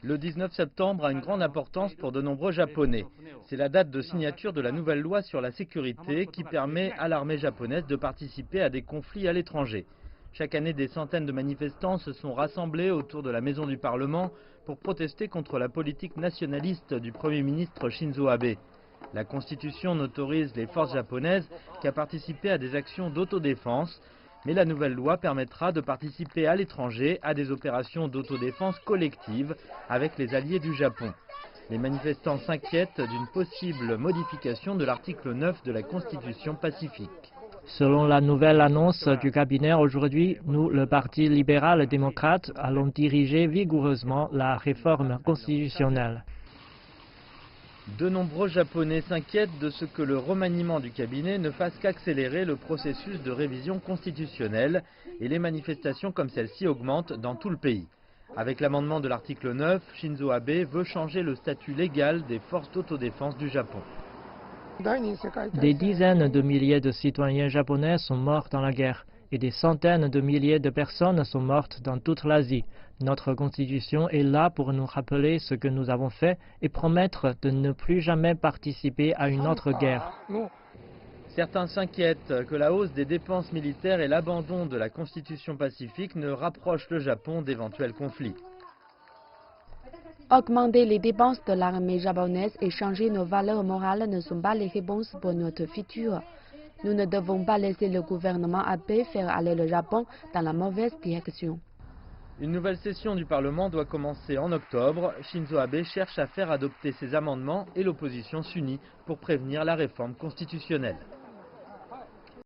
Le 19 septembre a une grande importance pour de nombreux Japonais. C'est la date de signature de la nouvelle loi sur la sécurité qui permet à l'armée japonaise de participer à des conflits à l'étranger. Chaque année, des centaines de manifestants se sont rassemblés autour de la maison du Parlement pour protester contre la politique nationaliste du Premier ministre Shinzo Abe. La Constitution n'autorise les forces japonaises qu'à participer à des actions d'autodéfense, mais la nouvelle loi permettra de participer à l'étranger à des opérations d'autodéfense collective avec les alliés du Japon. Les manifestants s'inquiètent d'une possible modification de l'article 9 de la Constitution pacifique. Selon la nouvelle annonce du cabinet aujourd'hui, nous, le Parti libéral-démocrate, allons diriger vigoureusement la réforme constitutionnelle. De nombreux Japonais s'inquiètent de ce que le remaniement du cabinet ne fasse qu'accélérer le processus de révision constitutionnelle et les manifestations comme celle-ci augmentent dans tout le pays. Avec l'amendement de l'article 9, Shinzo Abe veut changer le statut légal des forces d'autodéfense du Japon. Des dizaines de milliers de citoyens japonais sont morts dans la guerre et des centaines de milliers de personnes sont mortes dans toute l'Asie. Notre constitution est là pour nous rappeler ce que nous avons fait et promettre de ne plus jamais participer à une autre guerre. Certains s'inquiètent que la hausse des dépenses militaires et l'abandon de la constitution pacifique ne rapprochent le Japon d'éventuels conflits. Augmenter les dépenses de l'armée japonaise et changer nos valeurs morales ne sont pas les réponses pour notre futur. Nous ne devons pas laisser le gouvernement Abe faire aller le Japon dans la mauvaise direction. Une nouvelle session du Parlement doit commencer en octobre. Shinzo Abe cherche à faire adopter ses amendements et l'opposition s'unit pour prévenir la réforme constitutionnelle.